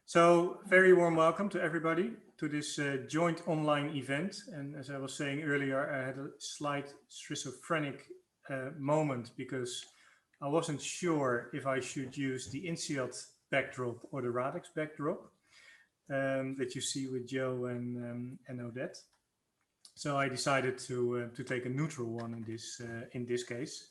So, very warm welcome to everybody to this joint online event. And as I was saying earlier, I had a slight schizophrenic moment because I wasn't sure if I should use the INSEAD backdrop or the Radix backdrop that you see with Joe and Odette. So I decided to take a neutral one in this case.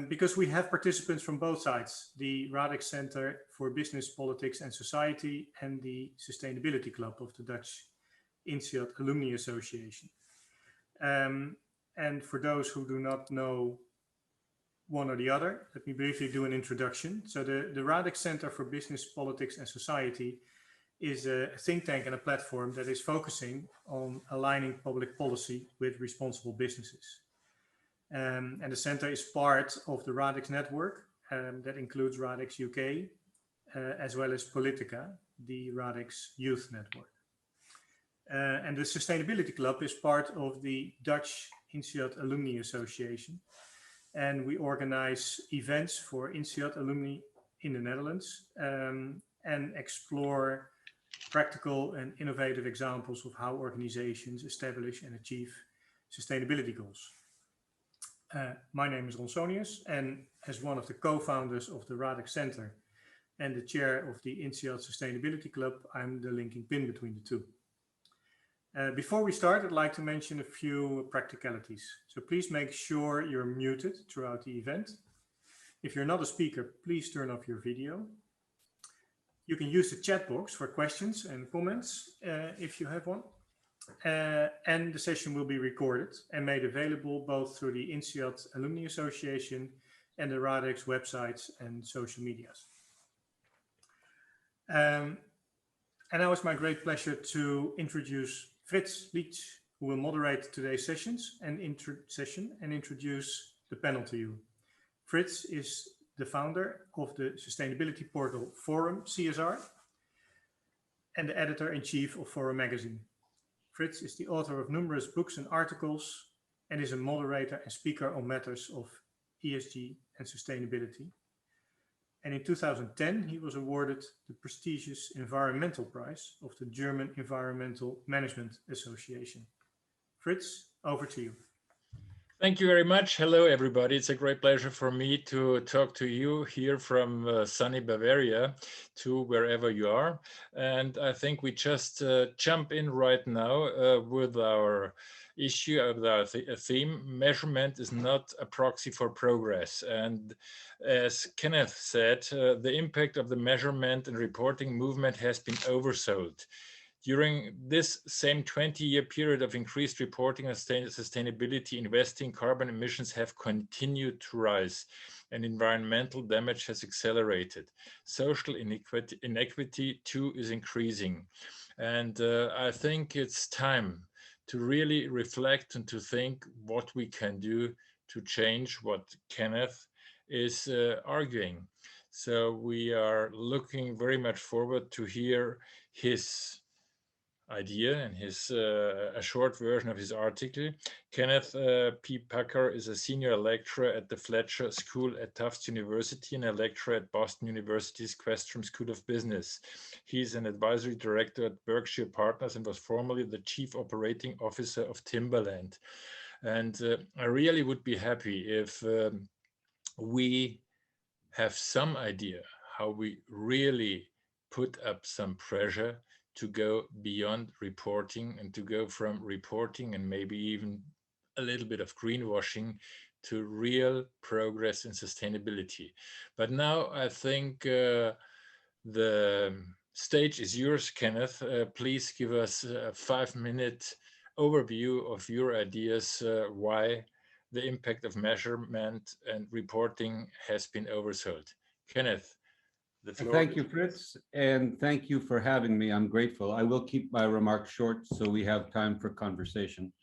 Because we have participants from both sides, the Radix Center for Business, Politics and Society and the Sustainability Club of the Dutch INSEAD Alumni Association. And for those who do not know one or the other, let me briefly do an introduction. So the Radix Center for Business, Politics and Society is a think tank and a platform that is focusing on aligning public policy with responsible businesses. And the center is part of the Radix network that includes Radix UK, as well as Politica, the Radix youth network. And the Sustainability Club is part of the Dutch INSEAD Alumni Association. And we organize events for INSEAD alumni in the Netherlands and explore practical and innovative examples of how organizations establish and achieve sustainability goals. My name is Ronsonius, and as one of the co-founders of the Radix Center and the chair of the INSEAD Sustainability Club, I'm the linking pin between the two. Before we start, I'd like to mention a few practicalities. So please make sure you're muted throughout the event. If you're not a speaker, please turn off your video. You can use the chat box for questions and comments if you have one. And the session will be recorded and made available both through the INSEAD Alumni Association and the Radix websites and social medias. And now it's my great pleasure to introduce Fritz Lietsch, who will moderate today's sessions and introduce the panel to you. Fritz is the founder of the sustainability portal Forum CSR and the editor-in-chief of Forum magazine. Fritz is the author of numerous books and articles and is a moderator and speaker on matters of ESG and sustainability. And in 2010, he was awarded the prestigious Environmental Prize of the German Environmental Management Association. Fritz, over to you. Thank you very much. Hello, everybody. It's a great pleasure for me to talk to you here from sunny Bavaria to wherever you are. And I think we just jump in right now with our issue of our theme. Measurement is not a proxy for progress. And as Kenneth said, the impact of the measurement and reporting movement has been oversold. During this same 20-year period of increased reporting on sustainability, investing carbon emissions have continued to rise and environmental damage has accelerated. Social inequity too is increasing. And I think it's time to really reflect and to think what we can do to change what Kenneth is arguing. So we are looking very much forward to hear his idea and a short version of his article. Kenneth P. Pucker is a senior lecturer at the Fletcher School at Tufts University and a lecturer at Boston University's Questrom School of Business. He's an advisory director at Berkshire Partners and was formerly the chief operating officer of Timberland. And I really would be happy if we have some idea how we really put up some pressure to go beyond reporting and to go from reporting and maybe even a little bit of greenwashing to real progress in sustainability. But now I think the stage is yours, Kenneth. Please give us a 5-minute overview of your ideas why the impact of measurement and reporting has been oversold. Kenneth. Thank you, Fritz, and thank you for having me. I'm grateful. I will keep my remarks short so we have time for conversation.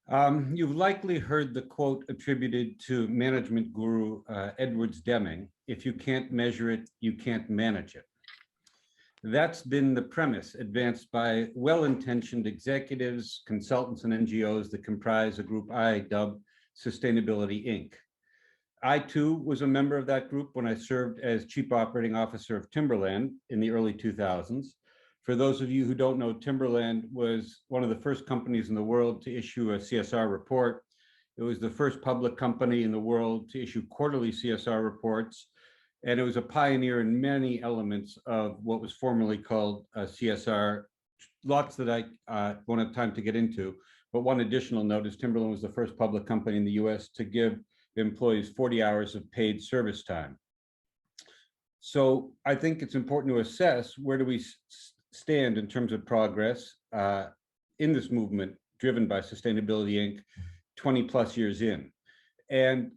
You've likely heard the quote attributed to management guru Edwards Deming, "If you can't measure it, you can't manage it." That's been the premise advanced by well-intentioned executives, consultants, and NGOs that comprise a group I dub Sustainability Inc. I too was a member of that group when I served as Chief Operating Officer of Timberland in the early 2000s. For those of you who don't know, Timberland was one of the first companies in the world to issue a CSR report. It was the first public company in the world to issue quarterly CSR reports. And it was a pioneer in many elements of what was formerly called CSR, lots that I won't have time to get into. But one additional note is Timberland was the first public company in the US to give employees 40 hours of paid service time. So I think it's important to assess where do we stand in terms of progress in this movement driven by Sustainability Inc. 20 plus years in. And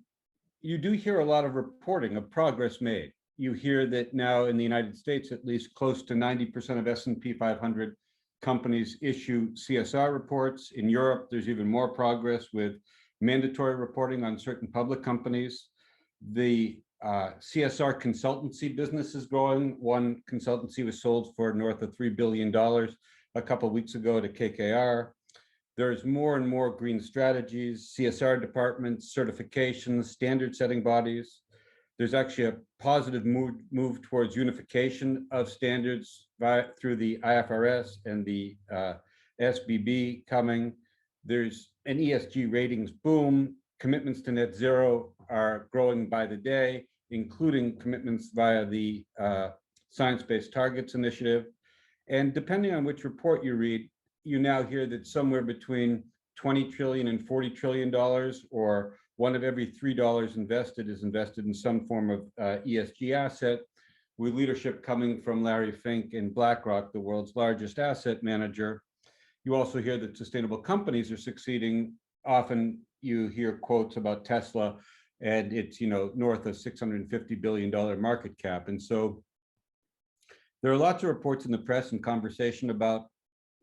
you do hear a lot of reporting of progress made. You hear that now in the United States, at least close to 90% of S&P 500 companies issue CSR reports. In Europe, there's even more progress with mandatory reporting on certain public companies. The CSR consultancy business is growing. One consultancy was sold for north of $3 billion a couple of weeks ago to KKR. There's more and more green strategies, CSR departments, certifications, standard setting bodies. There's actually a positive move towards unification of standards through the IFRS and the SBB coming. There's an ESG ratings boom. Commitments to net zero are growing by the day, including commitments via the Science-Based Targets Initiative. And depending on which report you read, you now hear that somewhere between 20 trillion and $40 trillion, or one of every $3 invested is invested in some form of ESG asset, with leadership coming from Larry Fink and BlackRock, the world's largest asset manager. You also hear that sustainable companies are succeeding. Often you hear quotes about Tesla, and it's north of $650 billion market cap. And so there are lots of reports in the press and conversation about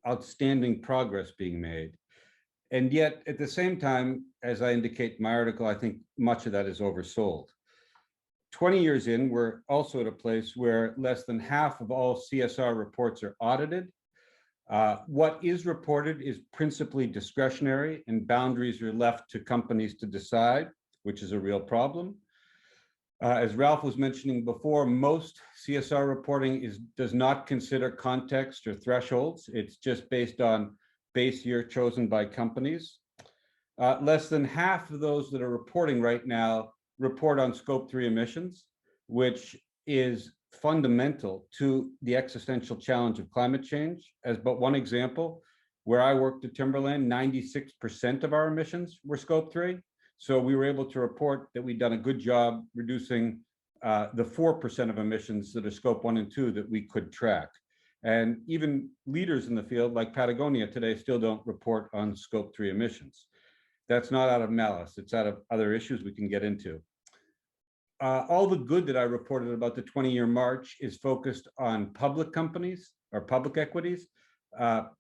outstanding progress being made. And yet, at the same time, as I indicate in my article, I think much of that is oversold. 20 years in, we're also at a place where less than half of all CSR reports are audited. What is reported is principally discretionary, and boundaries are left to companies to decide, which is a real problem. As Ralph was mentioning before, most CSR reporting does not consider context or thresholds. It's just based on base year chosen by companies. Less than half of those that are reporting right now report on Scope 3 emissions, which is fundamental to the existential challenge of climate change. As but one example, where I worked at Timberland, 96% of our emissions were Scope 3. So we were able to report that we'd done a good job reducing the 4% of emissions that are Scope 1 and 2 that we could track. And even leaders in the field like Patagonia today still don't report on Scope 3 emissions. That's not out of malice, it's out of other issues we can get into. All the good that I reported about the 20-year march is focused on public companies or public equities.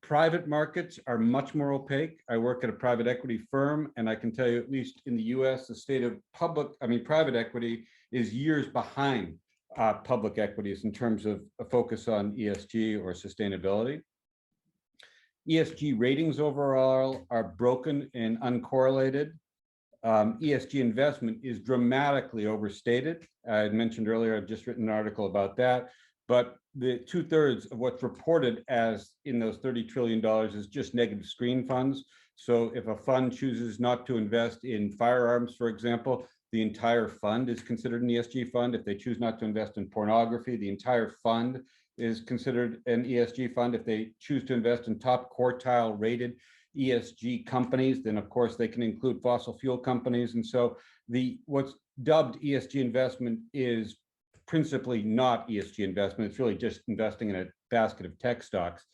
Private markets are much more opaque. I work at a private equity firm, and I can tell you, at least in the US, the state of private equity is years behind public equities in terms of a focus on ESG or sustainability. ESG ratings overall are broken and uncorrelated. ESG investment is dramatically overstated. I had mentioned earlier, I've just written an article about that, but the 2/3 of what's reported as in those $30 trillion is just negative screen funds. So if a fund chooses not to invest in firearms, for example, the entire fund is considered an ESG fund. If they choose not to invest in pornography, the entire fund is considered an ESG fund. If they choose to invest in top quartile rated ESG companies, then of course they can include fossil fuel companies. And so what's dubbed ESG investment is principally not ESG investment. It's really just investing in a basket of tech stocks.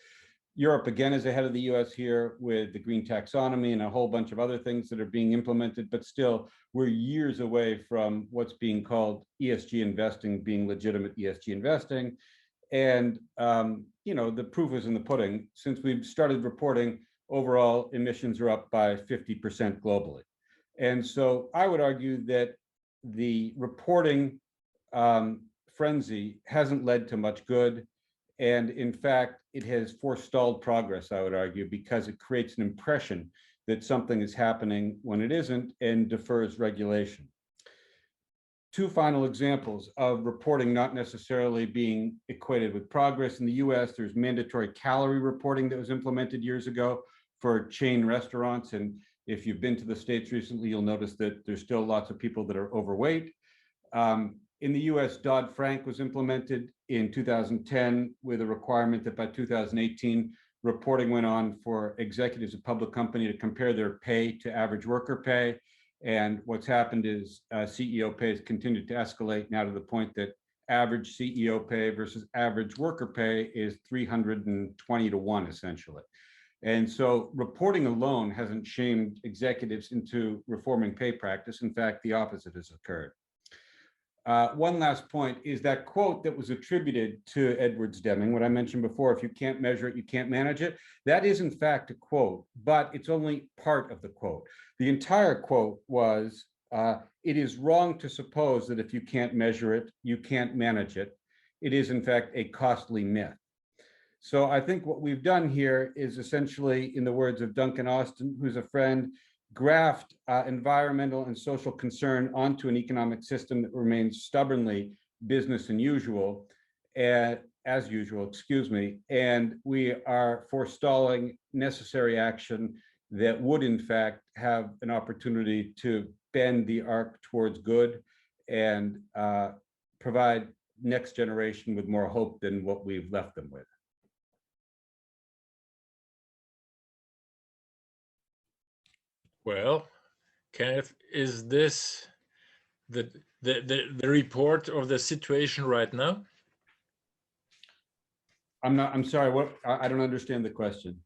Europe again is ahead of the US here with the green taxonomy and a whole bunch of other things that are being implemented, but still we're years away from what's being called ESG investing being legitimate ESG investing. And the proof is in the pudding. Since we've started reporting, overall emissions are up by 50% globally. And so I would argue that the reporting frenzy hasn't led to much good. And in fact, it has forestalled progress, I would argue, because it creates an impression that something is happening when it isn't and defers regulation. two final examples of reporting not necessarily being equated with progress. In the US, there's mandatory calorie reporting that was implemented years ago for chain restaurants. And if you've been to the States recently, you'll notice that there's still lots of people that are overweight. In the US, Dodd-Frank was implemented in 2010 with a requirement that by 2018, reporting went on for executives of public company to compare their pay to average worker pay. And what's happened is CEO pay has continued to escalate now to the point that average CEO pay versus average worker pay is 320 to 1, essentially. And so reporting alone hasn't shamed executives into reforming pay practice. In fact, the opposite has occurred. One last point is that quote that was attributed to Edwards Deming, what I mentioned before, if you can't measure it, you can't manage it. That is in fact a quote, but it's only part of the quote. The entire quote was, it is wrong to suppose that if you can't measure it, you can't manage it. It is in fact a costly myth. So I think what we've done here is essentially, in the words of Duncan Austin, who's a friend, graft environmental and social concern onto an economic system that remains stubbornly business as usual, excuse me, and we are forestalling necessary action that would in fact have an opportunity to bend the arc towards good and provide next generation with more hope than what we've left them with. Well, Kenneth, is this the report of the situation right now? I'm sorry, what? I don't understand the question.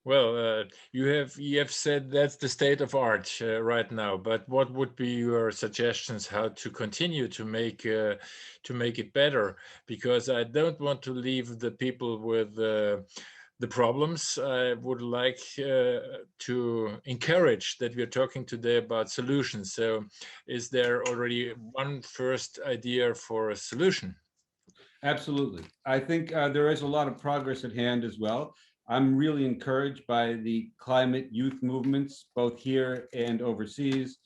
Well, you have said that's the state of art right now, but what would be your suggestions how to continue to make it better? Because I don't want to leave the people with the problems. I would like to encourage that we are talking today about solutions. So is there already one first idea for a solution? Absolutely. I think there is a lot of progress at hand as well. I'm really encouraged by the climate youth movements, both here and overseas.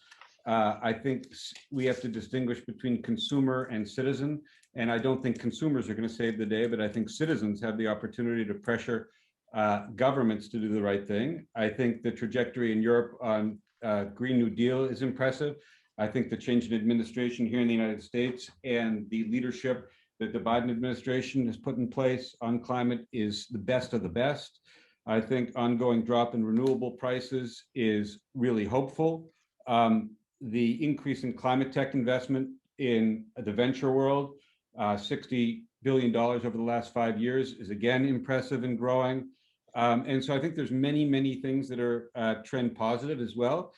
I think we have to distinguish between consumer and citizen. And I don't think consumers are going to save the day, but I think citizens have the opportunity to pressure governments to do the right thing. I think the trajectory in Europe on Green New Deal is impressive. I think the change in administration here in the United States and the leadership that the Biden administration has put in place on climate is the best of the best. I think ongoing drop in renewable prices is really hopeful. The increase in climate tech investment in the venture world, $60 billion over the last 5 years, is again impressive and growing. And so I think there's many, many things that are trend positive as well.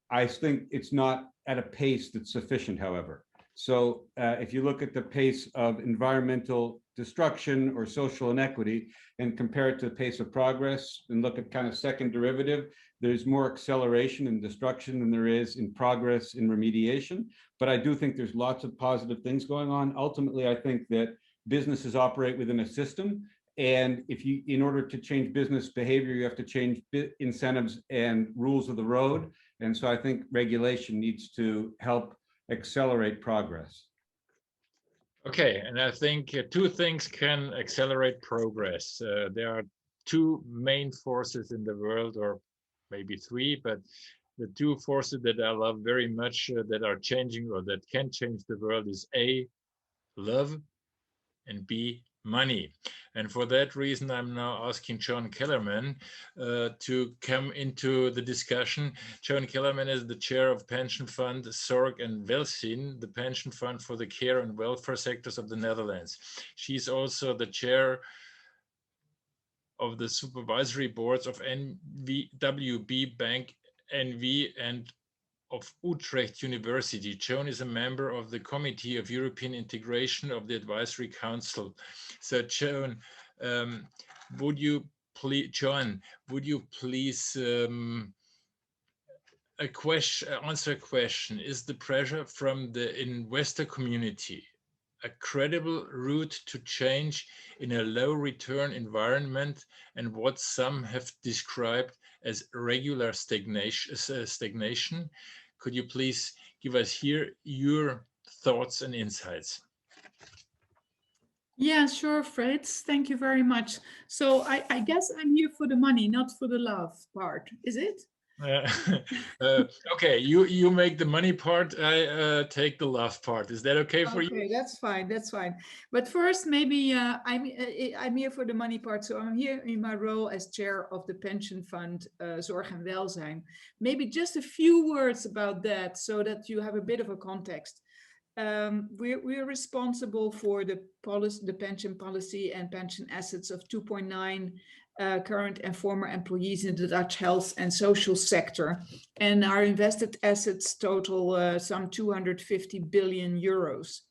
I think it's not at a pace that's sufficient, however. So if you look at the pace of environmental destruction or social inequity and compare it to the pace of progress and look at kind of second derivative, there's more acceleration in destruction than there is in progress in remediation. But I do think there's lots of positive things going on. Ultimately, I think that businesses operate within a system. And if you, in order to change business behavior, you have to change incentives and rules of the road. And so I think regulation needs to help accelerate progress. Okay, and I think two things can accelerate progress. There are two main forces in the world, or maybe three, but the two forces that I love very much that are changing or that can change the world is A, love, and B, money. And for that reason, I'm now asking Joanne Kellerman to come into the discussion. Joanne Kellerman is the chair of pension fund Zorg and Welzijn, the pension fund for the care and welfare sectors of the Netherlands. She's also the chair of the supervisory boards of NWB Bank NV and of Utrecht University. Joan is a member of the Committee of European Integration of the Advisory Council. So Joan, would you please answer a question? Is the pressure from the investor community a credible route to change in a low return environment and what some have described as regular stagnation? Could you please give us here your thoughts and insights. Yeah, sure, Fritz. Thank you very much. So I guess I'm here for the money, not for the love part, is it? Okay, you make the money part, I take the love part. Is that okay for you? Okay, that's fine. That's fine. But first, maybe I'm here for the money part. So I'm here in my role as chair of the pension fund Zorg en Welzijn. Maybe just a few words about that, so that you have a bit of a context. We're responsible for the policy, the pension policy and pension assets of 2.9 current and former employees in the Dutch health and social sector. And our invested assets total some 250 billion euros.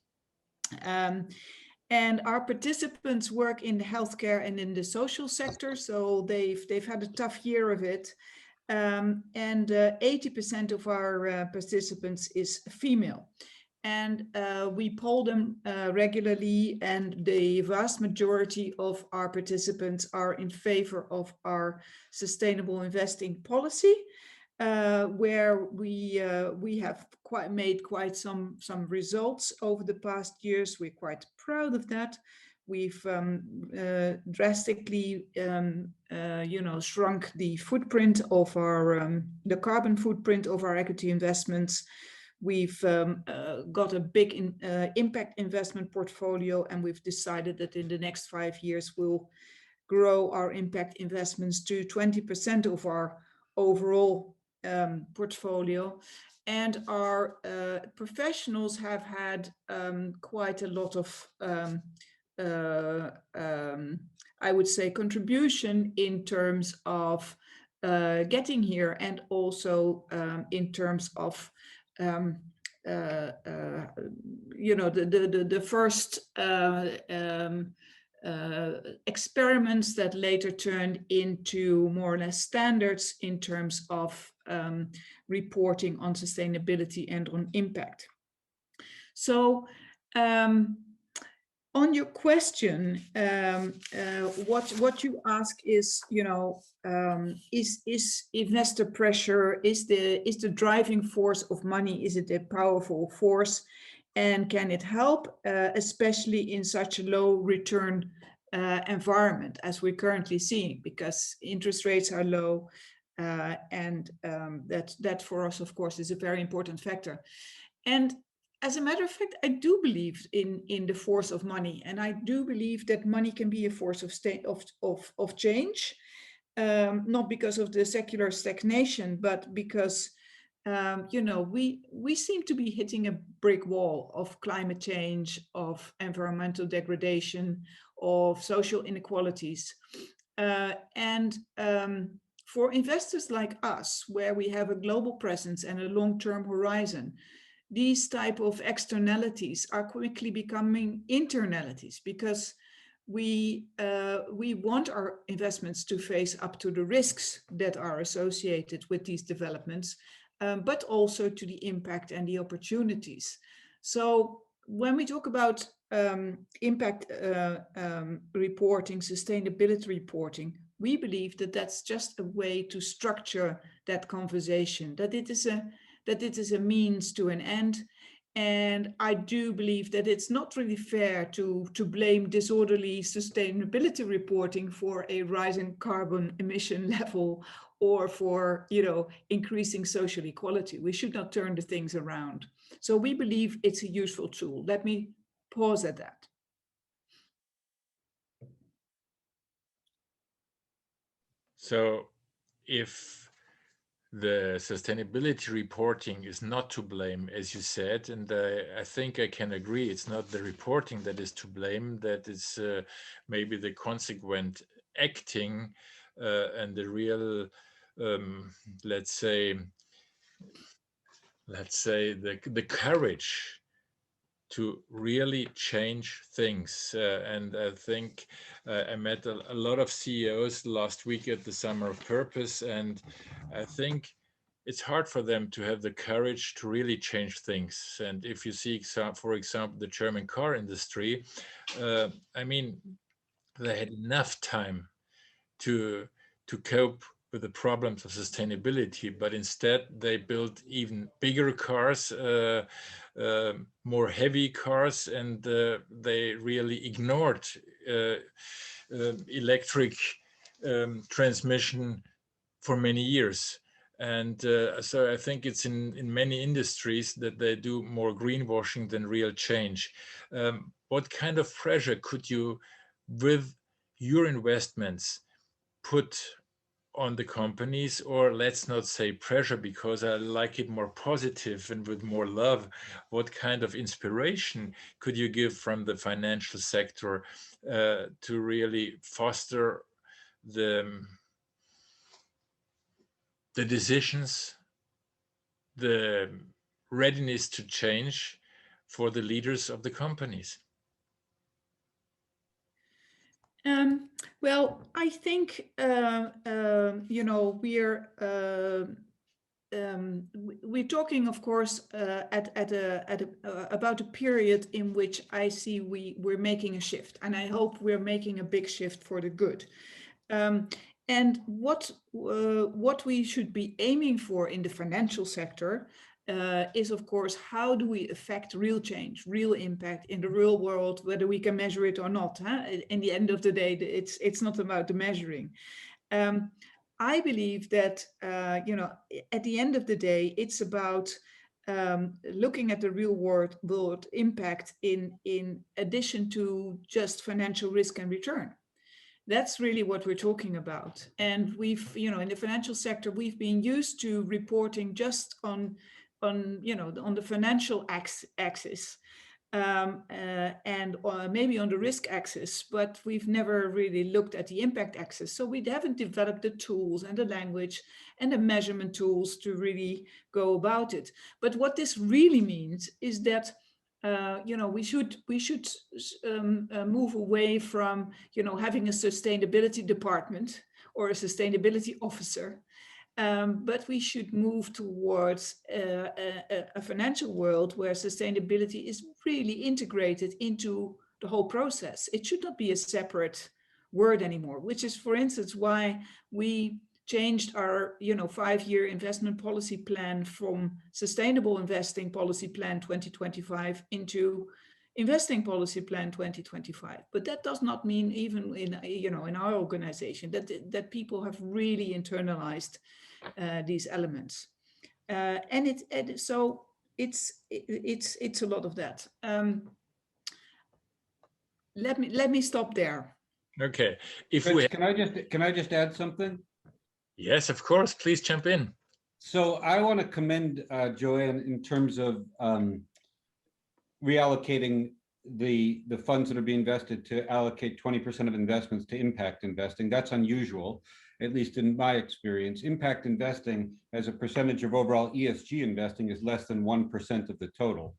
And our participants work in the healthcare and in the social sector, so they've had a tough year of it. And 80% of our participants is female. And we poll them regularly, and the vast majority of our participants are in favor of our sustainable investing policy, where we have made quite some results over the past years. We're quite proud of that. We've drastically, shrunk the footprint of our the carbon footprint of our equity investments. We've got a big impact investment portfolio, and we've decided that in the next 5 years we'll grow our impact investments to 20% of our overall portfolio. And our professionals have had quite a lot of, I would say, contribution in terms of getting here, and also in terms of the first experiments that later turned into more or less standards in terms of reporting on sustainability and on impact. So on your question, what you ask is, is investor pressure, is the driving force of money, is it a powerful force, and can it help, especially in such a low return environment as we're currently seeing, because interest rates are low, and that for us, of course, is a very important factor. And as a matter of fact, I do believe in the force of money, and I do believe that money can be a force of change, not because of the secular stagnation, but because we seem to be hitting a brick wall of climate change, of environmental degradation, of social inequalities, and for investors like us, where we have a global presence and a long-term horizon, these type of externalities are quickly becoming internalities, because we want our investments to face up to the risks that are associated with these developments, but also to the impact and the opportunities. So when we talk about impact reporting, sustainability reporting, we believe that that's just a way to structure that conversation, that it is a means to an end. And I do believe that it's not really fair to blame disorderly sustainability reporting for a rising carbon emission level, or for increasing social equality. We should not turn the things around. So we believe it's a useful tool. Let me pause at that. So if the sustainability reporting is not to blame, as you said, and I think I can agree, it's not the reporting that is to blame, that is maybe the consequent acting and the real, let's say the courage to really change things. And I think I met a lot of CEOs last week at the Summer of Purpose, and I think it's hard for them to have the courage to really change things. And if you see, for example, the German car industry, I mean, they had enough time to cope with the problems of sustainability, but instead they built even bigger cars, more heavy cars, and they really ignored electric transmission for many years. And so I think it's in many industries that they do more greenwashing than real change. What kind of pressure could you, with your investments, put on the companies, or let's not say pressure, because I like it more positive and with more love? What kind of inspiration could you give from the financial sector to really foster the decisions, the readiness to change for the leaders of the companies? Well, I think we're talking, of course, about a period in which I see we're making a shift, and I hope we're making a big shift for the good. And what we should be aiming for in the financial sector is, of course, how do we affect real change, real impact in the real world, whether we can measure it or not. Huh? In the end of the day, it's not about the measuring. I believe that at the end of the day, it's about looking at the real world impact in addition to just financial risk and return. That's really what we're talking about. And we've, in the financial sector, we've been used to reporting just on the financial axis and maybe on the risk axis, but we've never really looked at the impact axis. So we haven't developed the tools and the language and the measurement tools to really go about it. But what this really means is that we should move away from having a sustainability department or a sustainability officer, but we should move towards a financial world where sustainability is really integrated into the whole process. It should not be a separate word anymore, which is, for instance, why we changed our 5-year investment policy plan from Sustainable Investing Policy Plan 2025 into Investing Policy Plan 2025. But that does not mean, even in our organization, that people have really internalized these elements, so it's a lot of that. Let me stop there. Okay. Fritz, can I just add something? Yes, of course. Please jump in. So I want to commend Joanne in terms of reallocating the funds that are being invested to allocate 20% of investments to impact investing. That's unusual, at least in my experience. Impact investing as a percentage of overall ESG investing is less than 1% of the total.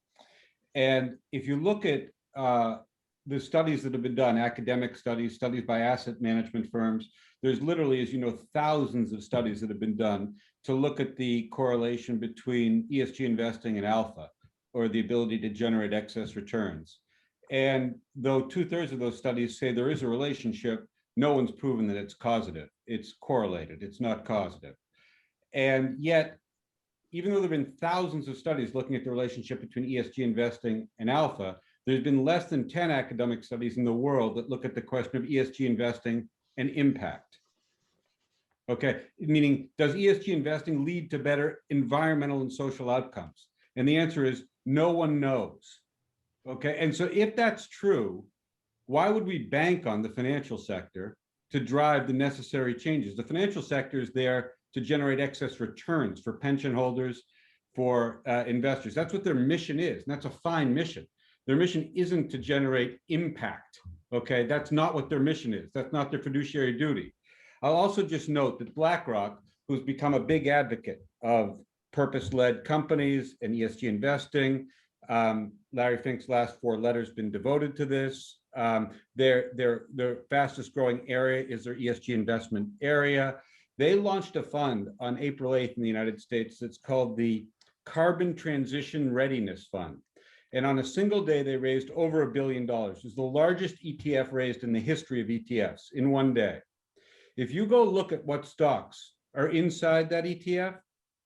And if you look at the studies that have been done, academic studies by asset management firms, there's literally, as you know, thousands of studies that have been done to look at the correlation between ESG investing and alpha, or the ability to generate excess returns. And though 2/3 of those studies say there is a relationship, no one's proven that it's causative. It's correlated, it's not causative. And yet, even though there have been thousands of studies looking at the relationship between ESG investing and alpha, there's been less than 10 academic studies in the world that look at the question of ESG investing and impact. Okay, meaning, does ESG investing lead to better environmental and social outcomes? And the answer is no one knows. Okay, and so if that's true, why would we bank on the financial sector to drive the necessary changes? The financial sector is there to generate excess returns for pension holders, for investors. That's what their mission is, and that's a fine mission. Their mission isn't to generate impact. Okay, that's not what their mission is. That's not their fiduciary duty. I'll also just note that BlackRock, who's become a big advocate of purpose-led companies and ESG investing, Larry Fink's last 4 letters been devoted to this. Their fastest growing area is their ESG investment area. They launched a fund on April 8th in the United States that's called the Carbon Transition Readiness Fund. And on a single day, they raised over $1 billion. It was the largest ETF raised in the history of ETFs in one day. If you go look at what stocks are inside that ETF,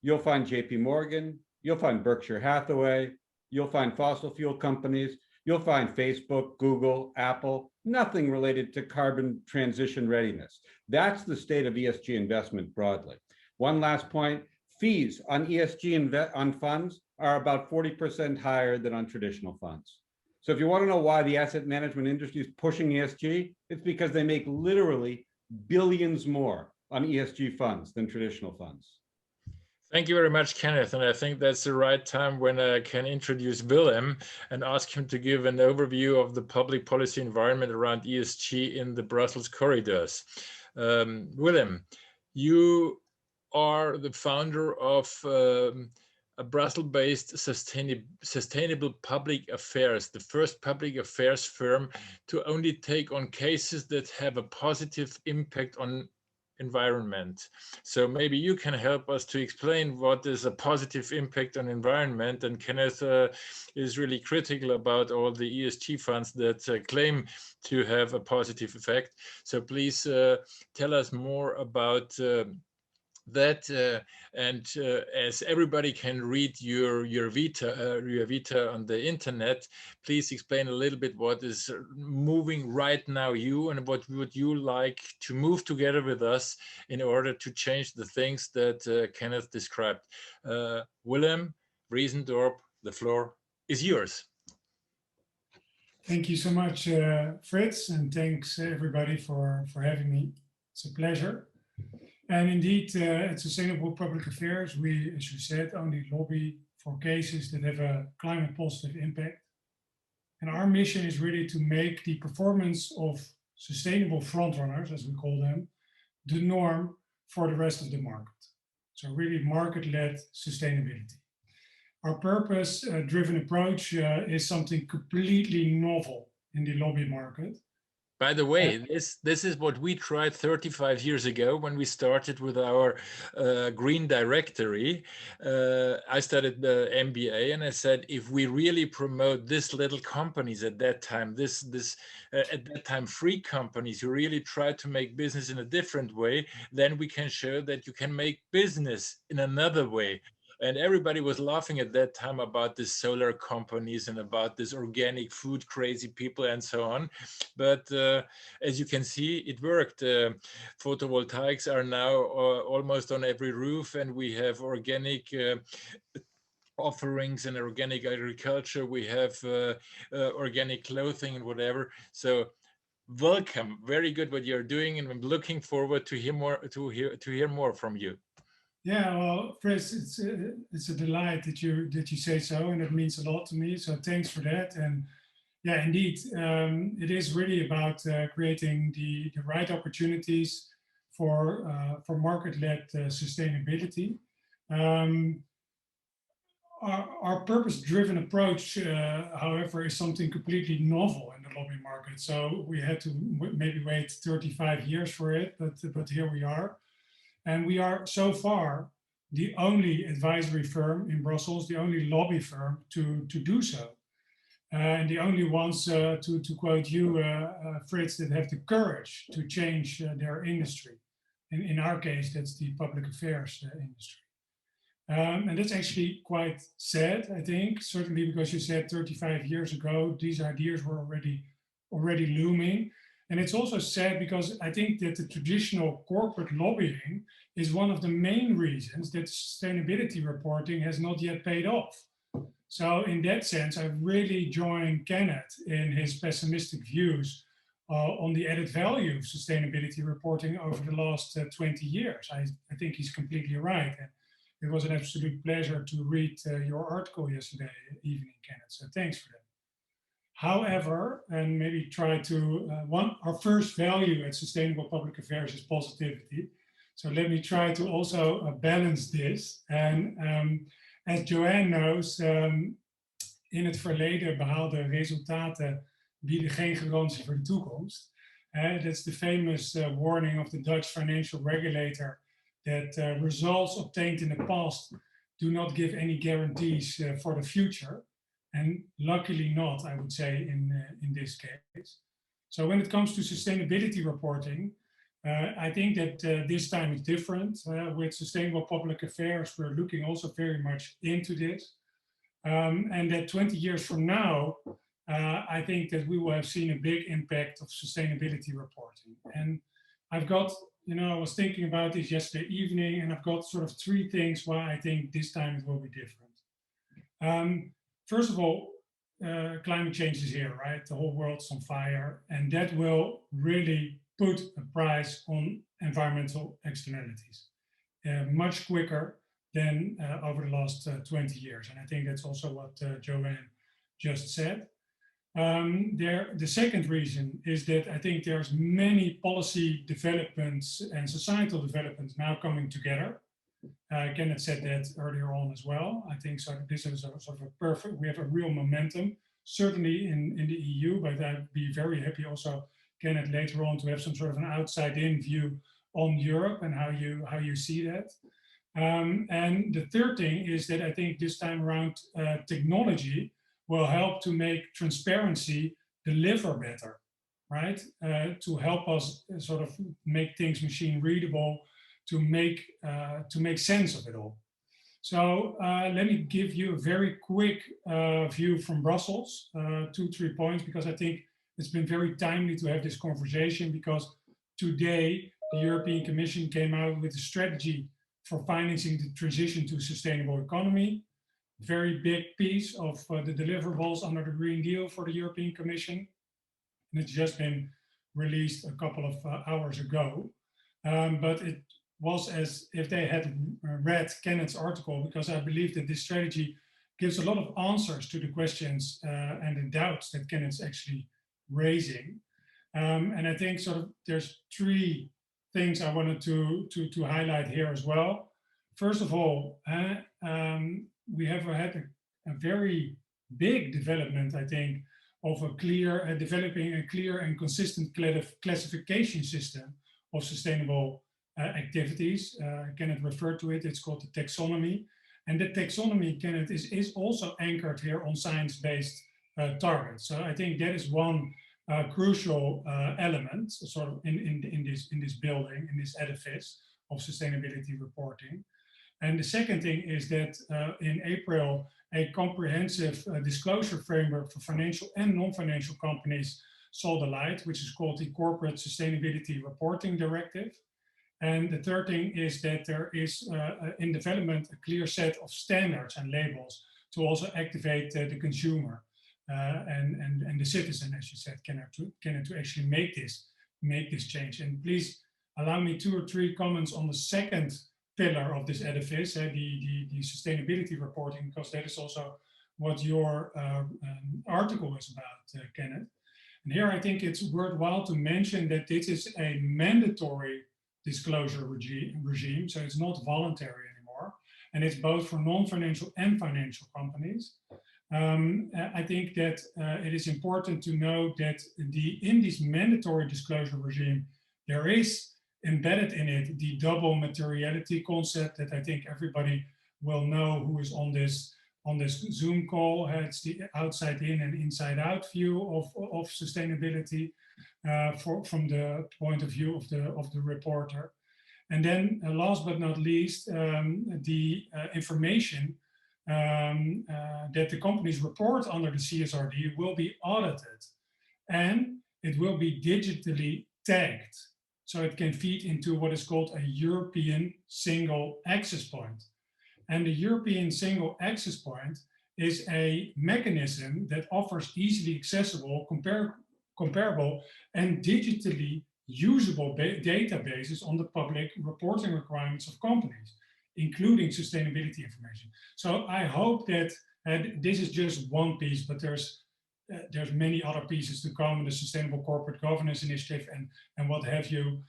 you'll find JP Morgan, you'll find Berkshire Hathaway, you'll find fossil fuel companies, you'll find Facebook, Google, Apple, nothing related to carbon transition readiness. That's the state of ESG investment broadly. One last point, fees on ESG on funds are about 40% higher than on traditional funds. So if you want to know why the asset management industry is pushing ESG, it's because they make literally billions more on ESG funds than traditional funds. Thank you very much, Kenneth. And I think that's the right time when I can introduce Willem and ask him to give an overview of the public policy environment around ESG in the Brussels corridors. Willem, you are the founder of a Brussels-based sustainable public affairs, the first public affairs firm to only take on cases that have a positive impact on environment. So maybe you can help us to explain what is a positive impact on environment. And Kenneth is really critical about all the ESG funds that claim to have a positive effect. So please tell us more about that, and as everybody can read your vita on the internet, please explain a little bit what is moving right now you, and what would you like to move together with us in order to change the things that Kenneth described. Willem Vriesendorp, the floor is yours. Thank you so much, Fritz, and thanks everybody for having me. It's a pleasure. And indeed, at Sustainable Public Affairs, we, as you said, only lobby for cases that have a climate positive impact. And our mission is really to make the performance of sustainable frontrunners, as we call them, the norm for the rest of the market. So really market-led sustainability. Our purpose-driven approach is something completely novel in the lobby market. By the way, this is what we tried 35 years ago when we started with our green directory. I started the MBA, and I said, if we really promote this little companies at that time, at that time free companies who really try to make business in a different way, then we can show that you can make business in another way. And everybody was laughing at that time about the solar companies and about this organic food crazy people and so on. But as you can see, it worked. Photovoltaics are now almost on every roof, and we have organic offerings and organic agriculture. We have organic clothing and whatever. So welcome, very good what you're doing, and I'm looking forward to hear more from you. Yeah, well, Fritz, it's a delight that you say so, and it means a lot to me. So thanks for that. And yeah, indeed, it is really about creating the right opportunities for market-led sustainability. Our purpose-driven approach, however, is something completely novel in the lobby market. So we had to maybe wait 35 years for it, but here we are. And we are so far the only advisory firm in Brussels, the only lobby firm to do so. And the only ones, to quote you, Fritz, that have the courage to change their industry. In our case, that's the public affairs industry. And that's actually quite sad, I think, certainly because you said 35 years ago, these ideas were already looming. And it's also sad because I think that the traditional corporate lobbying is one of the main reasons that sustainability reporting has not yet paid off. So in that sense, I really join Kenneth in his pessimistic views on the added value of sustainability reporting over the last 20 years. I think he's completely right. And it was an absolute pleasure to read your article yesterday evening, Kenneth. So thanks for that. However, and maybe try to, our first value at Sustainable Public Affairs is positivity. So let me try to also balance this. And as Joanne knows, in het verleden behaalde resultaten bieden geen garantie voor de toekomst. That's the famous warning of the Dutch financial regulator that results obtained in the past do not give any guarantees for the future. And luckily not, I would say, in this case. So when it comes to sustainability reporting, I think that this time is different. With Sustainable Public Affairs, we're looking also very much into this. And that 20 years from now, I think that we will have seen a big impact of sustainability reporting. And I've got, I was thinking about this yesterday evening, and I've got sort of 3 things why I think this time it will be different. First of all, climate change is here, right? The whole world's on fire, and that will really put a price on environmental externalities much quicker than over the last 20 years. And I think that's also what Joanne just said. The second reason is that I think there's many policy developments and societal developments now coming together. Kenneth said that earlier on as well. I think so. This is a sort of a perfect, we have a real momentum, certainly in the EU, but I'd be very happy also, Kenneth, later on to have some sort of an outside-in view on Europe and how you see that. And the third thing is that I think this time around technology will help to make transparency deliver better, right? To help us sort of make things machine readable, to make sense of it all. So let me give you a very quick view from Brussels, 2-3 points, because I think it's been very timely to have this conversation, because today the European Commission came out with a strategy for financing the transition to a sustainable economy. Very big piece of the deliverables under the Green Deal for the European Commission. And it's just been released a couple of hours ago. But it was as if they had read Kenneth's article, because I believe that this strategy gives a lot of answers to the questions and the doubts that Kenneth's actually raising. And I think sort of there's 3 things I wanted to highlight here as well. First of all, we have had a very big development, I think, of developing a clear and consistent classification system of sustainable activities. Kenneth referred to it, it's called the taxonomy. And the taxonomy, Kenneth, is also anchored here on science-based targets. So I think that is one crucial element sort of in this building, in this edifice of sustainability reporting. And the second thing is that in April, a comprehensive disclosure framework for financial and non-financial companies saw the light, which is called the Corporate Sustainability Reporting Directive. And the third thing is that there is in development a clear set of standards and labels to also activate the consumer and the citizen, as you said, Kenneth, to actually make this change. And please allow me 2 or 3 comments on the second pillar of this edifice, the sustainability reporting, because that is also what your article is about, Kenneth. And here I think it's worthwhile to mention that this is a mandatory disclosure regime, so it's not voluntary anymore, and it's both for non-financial and financial companies. I think that it is important to note that in this mandatory disclosure regime, there is embedded in it the double materiality concept that I think everybody will know who is on this Zoom call. It's the outside in and inside out view of sustainability from the point of view of the reporter. And then last but not least, the information that the companies report under the CSRD will be audited, and it will be digitally tagged. So it can feed into what is called a European single access point. And the European single access point is a mechanism that offers easily accessible, comparable, and digitally usable databases on the public reporting requirements of companies, including sustainability information. So I hope that this is just one piece, but there's many other pieces to come, the Sustainable Corporate Governance Initiative and what have you.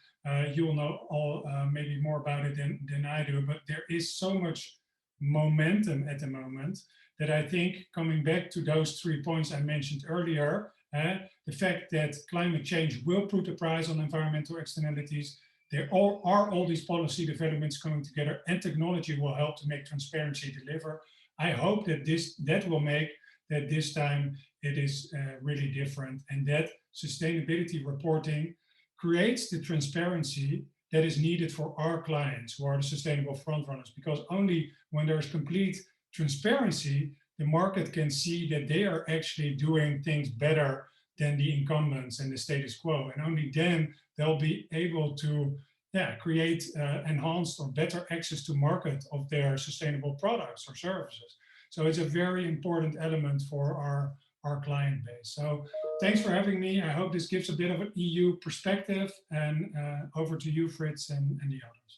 You will know all maybe more about it than I do, but there is so much momentum at the moment that I think, coming back to those 3 points I mentioned earlier, the fact that climate change will put a price on environmental externalities, there are all these policy developments coming together, and technology will help to make transparency deliver. I hope that that will make that this time it is really different, and that sustainability reporting creates the transparency that is needed for our clients who are the sustainable frontrunners, because only when there's complete transparency, the market can see that they are actually doing things better than the incumbents and the status quo. And only then they'll be able to create enhanced or better access to market of their sustainable products or services. So it's a very important element for our client base. So thanks for having me. I hope this gives a bit of an EU perspective, and over to you, Fritz, and the others.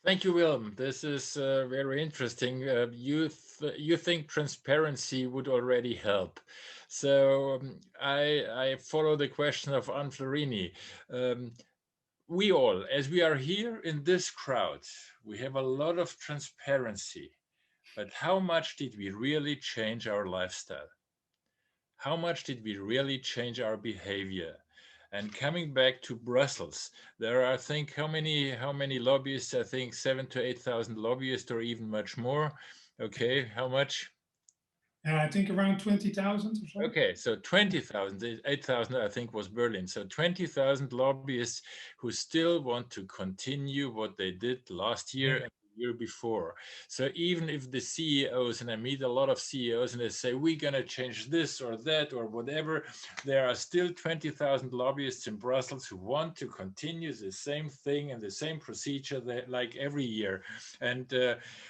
Thank you, Willem. This is very interesting. You think transparency would already help. So I follow the question of Anne Florini. We all, as we are here in this crowd, we have a lot of transparency, but how much did we really change our lifestyle? How much did we really change our behavior? And coming back to Brussels, there are, I think, how many lobbyists? I think 7,000 to 8,000 lobbyists, or even much more. Okay, how much? I think around 20,000 or so. Okay, so 20,000, 8,000 I think was Berlin. So 20,000 lobbyists who still want to continue what they did last year and the year before. So even if the CEOs, and I meet a lot of CEOs, and they say, we're gonna change this or that or whatever, there are still 20,000 lobbyists in Brussels who want to continue the same thing and the same procedure like every year. And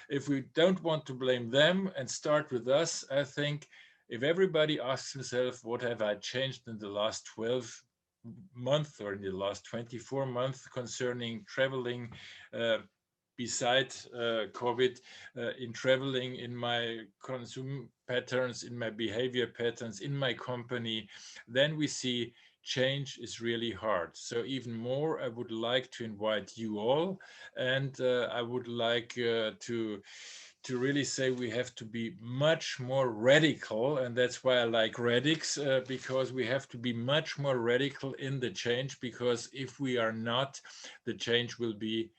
if we don't want to blame them and start with us, I think if everybody asks himself, what have I changed in the last 12 months or in the last 24 months concerning traveling, besides COVID, in traveling, in my consume patterns, in my behavior patterns, in my company, then we see change is really hard. So even more, I would like to invite you all, and I would like to really say we have to be much more radical, and that's why I like Radix, because we have to be much more radical in the change, because if we are not, the change will be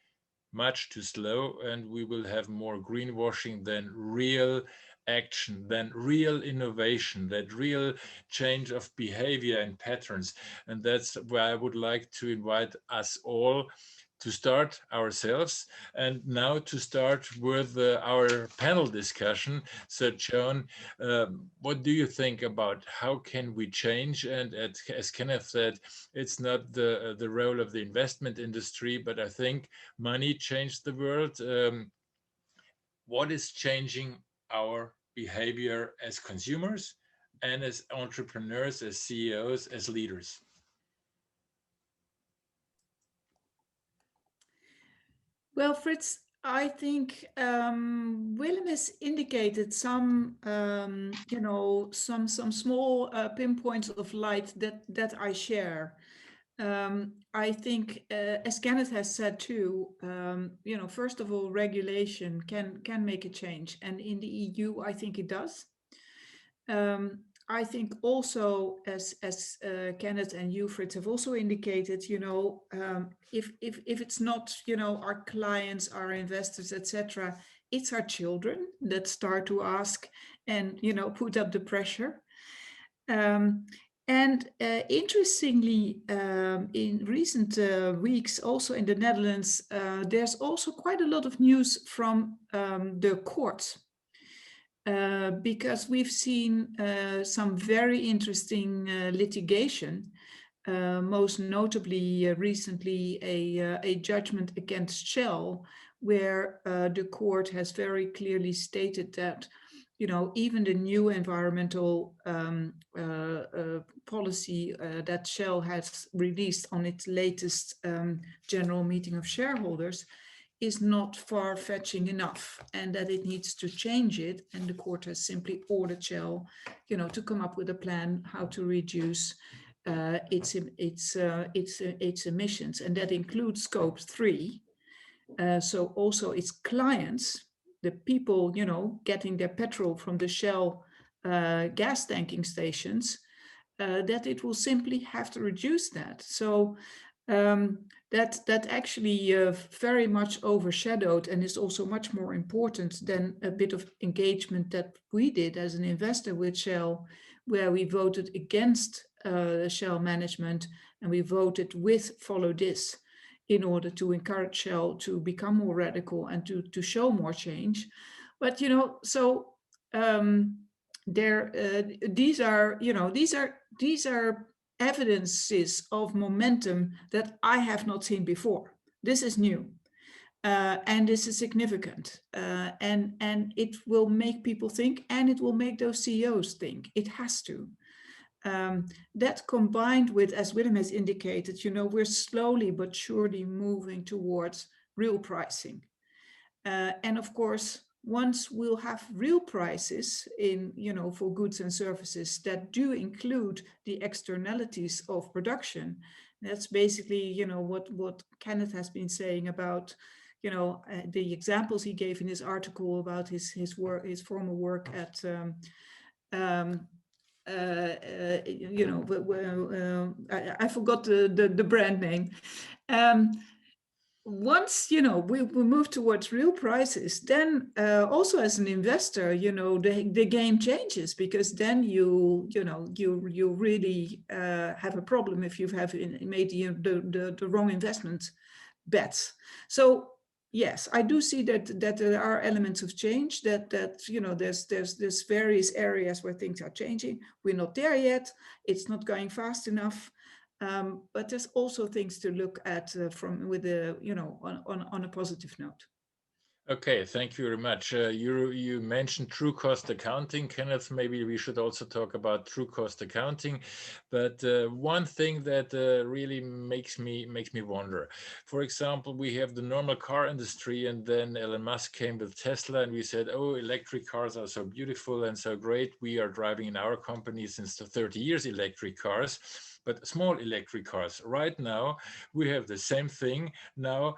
much too slow, and we will have more greenwashing than real action, than real innovation, that real change of behavior and patterns. And that's where I would like to invite us all to start ourselves, and now to start with our panel discussion. So Joan, what do you think about how can we change? And as Kenneth said, it's not the role of the investment industry, but I think money changed the world. What is changing our behavior as consumers and as entrepreneurs, as CEOs, as leaders? Well, Fritz, I think Willem has indicated some, some small pinpoints of light that I share. I think, as Kenneth has said too, first of all, regulation can make a change, and in the EU, I think it does. I think also, as Kenneth and you, Fritz, have also indicated, if it's not, our clients, our investors, etc., it's our children that start to ask and, put up the pressure. And interestingly, in recent weeks, also in the Netherlands, there's also quite a lot of news from the courts. Because we've seen some very interesting litigation, most notably recently a judgment against Shell, where the court has very clearly stated that, even the new environmental policy that Shell has released on its latest general meeting of shareholders is not far-fetching enough, and that it needs to change it. And the court has simply ordered Shell, to come up with a plan how to reduce its emissions, and that includes Scope 3. So also its clients, the people, getting their petrol from the Shell gas tanking stations, that it will simply have to reduce that. So that actually very much overshadowed, and is also much more important than a bit of engagement that we did as an investor with Shell, where we voted against Shell management, and we voted with follow this in order to encourage Shell to become more radical and to show more change. But, you know, so these are evidences of momentum that I have not seen before. This is new. And this is significant, and it will make people think, and it will make those CEOs think. It has to. That combined with, as Willem has indicated, you know, we're slowly but surely moving towards real pricing. And of course, once we'll have real prices in, you know, for goods and services that do include the externalities of production, that's basically, you know, what Kenneth has been saying about, you know, the examples he gave in his article about his work, his former work at, you know, I forgot the brand name. Once, you know, we move towards real prices, then also as an investor, you know, the game changes, because then you really have a problem if you have made the wrong investment bets. So yes, I do see that there are elements of change, that you know, there's various areas where things are changing. We're not there yet. It's not going fast enough. But there's also things to look at with a, you know, on a positive note. Okay, thank you very much. You mentioned true cost accounting, Kenneth. Maybe we should also talk about true cost accounting. But one thing that really makes me wonder. For example, we have the normal car industry, and then Elon Musk came with Tesla, and we said, "Oh, electric cars are so beautiful and so great. We are driving in our company since 30 years electric cars." But small electric cars. Right now, we have the same thing. Now,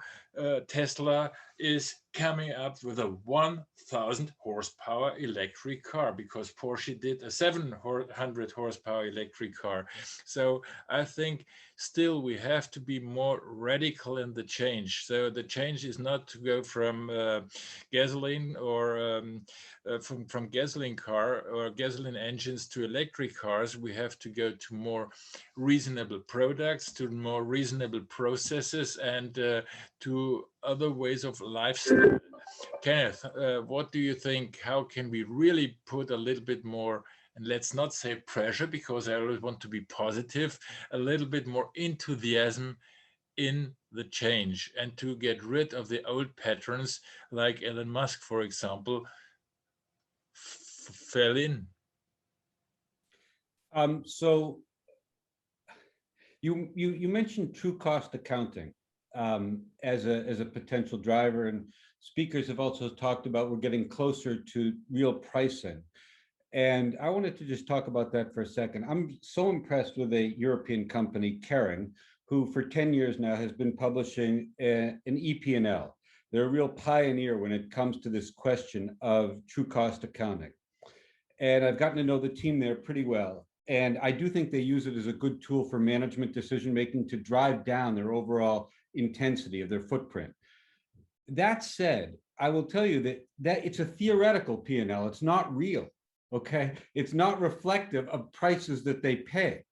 Tesla is coming up with a 1,000 horsepower electric car, because Porsche did a 700 horsepower electric car. So I think still we have to be more radical in the change. So the change is not to go from gasoline or from gasoline car or gasoline engines to electric cars. We have to go to more reasonable products, to more reasonable processes, and to other ways of lifestyle. Kenneth, what do you think? How can we really put a little bit more, and let's not say pressure, because I always want to be positive, a little bit more enthusiasm in the change, and to get rid of the old patterns like Elon Musk, for example, fell in? So you mentioned true cost accounting as a potential driver, and speakers have also talked about we're getting closer to real pricing. And I wanted to just talk about that for a second. I'm so impressed with a European company, Kering, who for 10 years now has been publishing an EP&L. They're a real pioneer when it comes to this question of true cost accounting. And I've gotten to know the team there pretty well. And I do think they use it as a good tool for management decision-making to drive down their overall intensity of their footprint. That said, I will tell you that it's a theoretical P&L. It's not real, okay? It's not reflective of prices that they pay.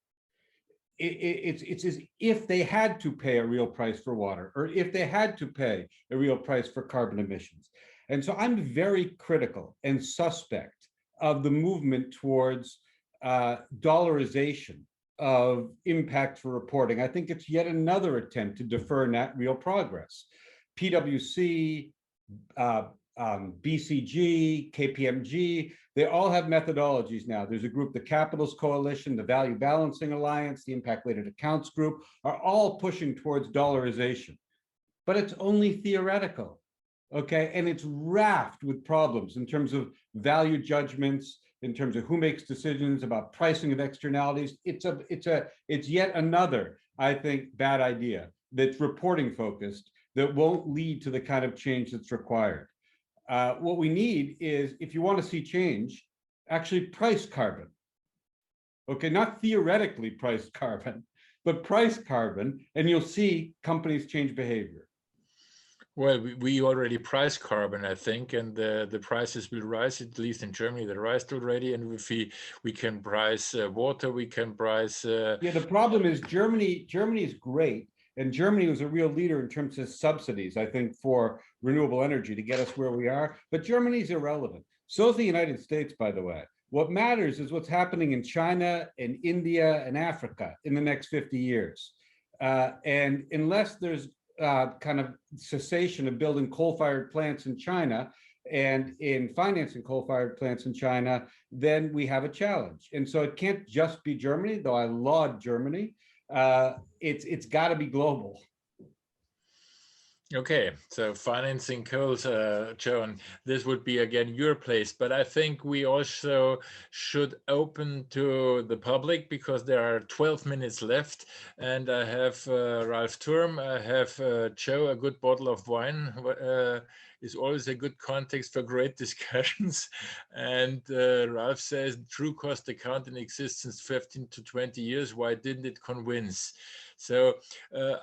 It's as if they had to pay a real price for water, or if they had to pay a real price for carbon emissions. And so I'm very critical and suspect of the movement towards dollarization of impact for reporting. I think it's yet another attempt to defer net real progress. PwC, BCG, KPMG, they all have methodologies now. There's a group, the Capitals Coalition, the Value Balancing Alliance, the Impact Weighted Accounts Group, are all pushing towards dollarization. But it's only theoretical, okay? And it's raft with problems in terms of value judgments, in terms of who makes decisions about pricing of externalities. It's yet another, I think, bad idea that's reporting focused that won't lead to the kind of change that's required. What we need is, if you want to see change, actually price carbon. Okay, not theoretically price carbon, but price carbon, and you'll see companies change behavior. Well, we already price carbon, I think, and the prices will rise, at least in Germany, they rised already. And if we can price water, we can price. Yeah, the problem is Germany is great. And Germany was a real leader in terms of subsidies, I think, for renewable energy to get us where we are. But Germany's irrelevant. So is the United States, by the way. What matters is what's happening in China and India and Africa in the next 50 years. And unless there's kind of cessation of building coal-fired plants in China and in financing coal-fired plants in China, then we have a challenge. And so it can't just be Germany, though I laud Germany. It's got to be global. Okay, so financing coals, Joan, this would be again your place, but I think we also should open to the public because there are 12 minutes left, and I have Ralph Turm, I have Joe, a good bottle of wine is always a good context for great discussions, and Ralph says true cost accounting exists since 15 to 20 years, why didn't it convince? So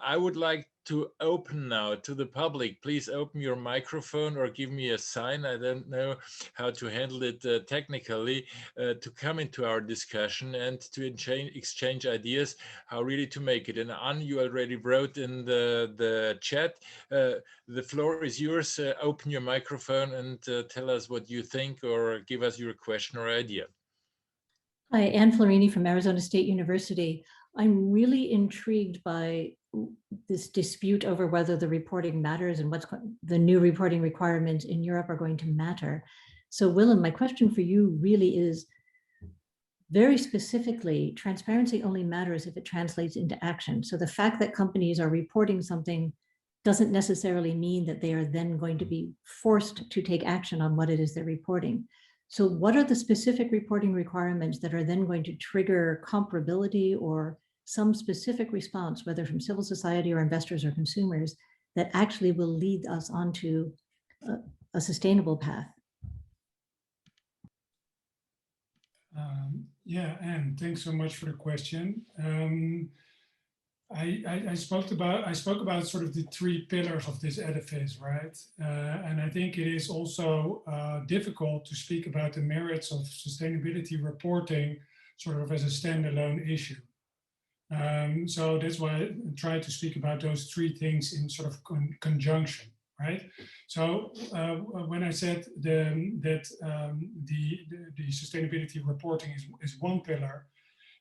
I would like to open now to the public. Please open your microphone or give me a sign. I don't know how to handle it technically, to come into our discussion and to exchange ideas, how really to make it. And Anne, you already wrote in the chat. The floor is yours. Open your microphone and tell us what you think or give us your question or idea. Hi, Anne Florini from Arizona State University. I'm really intrigued by this dispute over whether the reporting matters and what's the new reporting requirements in Europe are going to matter. So Willem, my question for you really is, very specifically, transparency only matters if it translates into action. So the fact that companies are reporting something doesn't necessarily mean that they are then going to be forced to take action on what it is they're reporting. So what are the specific reporting requirements that are then going to trigger comparability or some specific response, whether from civil society or investors or consumers, that actually will lead us onto a sustainable path? Yeah, Anne, thanks so much for the question. I spoke about sort of the three pillars of this edifice, right? And I think it is also difficult to speak about the merits of sustainability reporting sort of as a standalone issue. So that's why I try to speak about those three things in sort of conjunction, right? So when I said that the sustainability reporting is one pillar,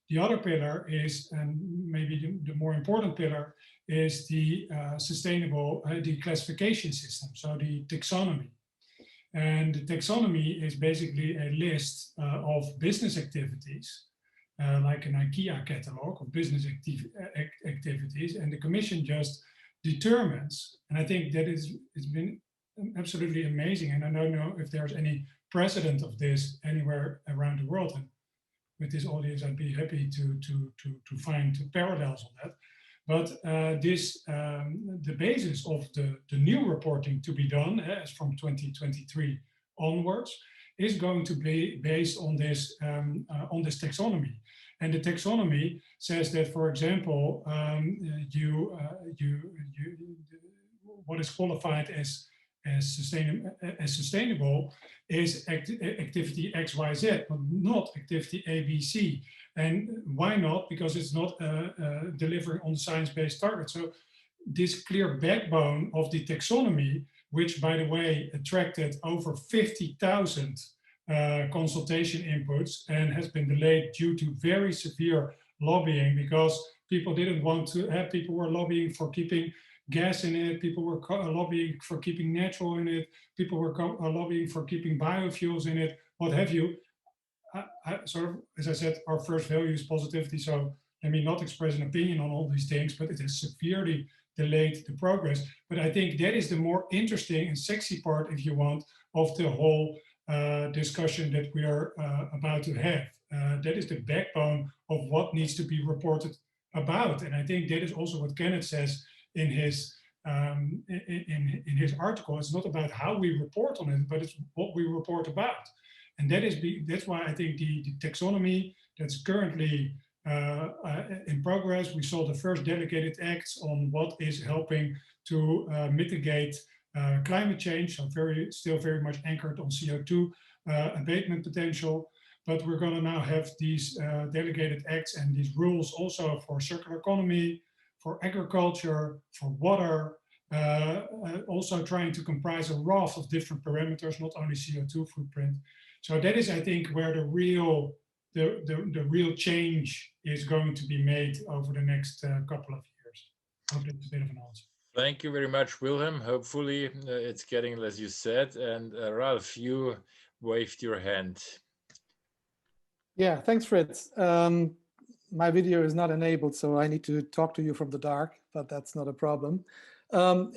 the other pillar is, and maybe the more important pillar, is the sustainable, the classification system, so the taxonomy. And the taxonomy is basically a list of business activities, like an IKEA catalog of business activities, and the Commission just determines, and I think that it's been absolutely amazing, and I don't know if there's any precedent of this anywhere around the world. And with this audience, I'd be happy to find parallels on that. But the basis of the new reporting to be done as from 2023 onwards is going to be based on this taxonomy. And the taxonomy says that, for example, what is qualified as sustainable is activity X, Y, Z, but not activity A, B, C. And why not? Because it's not delivering on science-based targets. So this clear backbone of the taxonomy, which, by the way, attracted over 50,000 consultation inputs and has been delayed due to very severe lobbying, because people didn't want to have, people were lobbying for keeping gas in it, people were lobbying for keeping natural in it, people were lobbying for keeping biofuels in it, what have you. I sort of, as I said, our first value is positivity, so let me not express an opinion on all these things, but it has severely delayed the progress. But I think that is the more interesting and sexy part, if you want, of the whole discussion that we are about to have. That is the backbone of what needs to be reported about. And I think that is also what Kenneth says in his article. It's not about how we report on it, but it's what we report about. And that's why I think the taxonomy that's currently in progress, we saw the first delegated acts on what is helping to mitigate climate change, so still very much anchored on CO2 abatement potential. But we're going to now have these delegated acts and these rules also for circular economy, for agriculture, for water, also trying to comprise a raft of different parameters, not only CO2 footprint. So that is, I think, where the real change is going to be made over the next couple of years. I hope that's a bit of an answer. Thank you very much, Willem. Hopefully it's getting, as you said. And Ralph, you waved your hand. Yeah, thanks, Fritz. My video is not enabled, so I need to talk to you from the dark, but that's not a problem.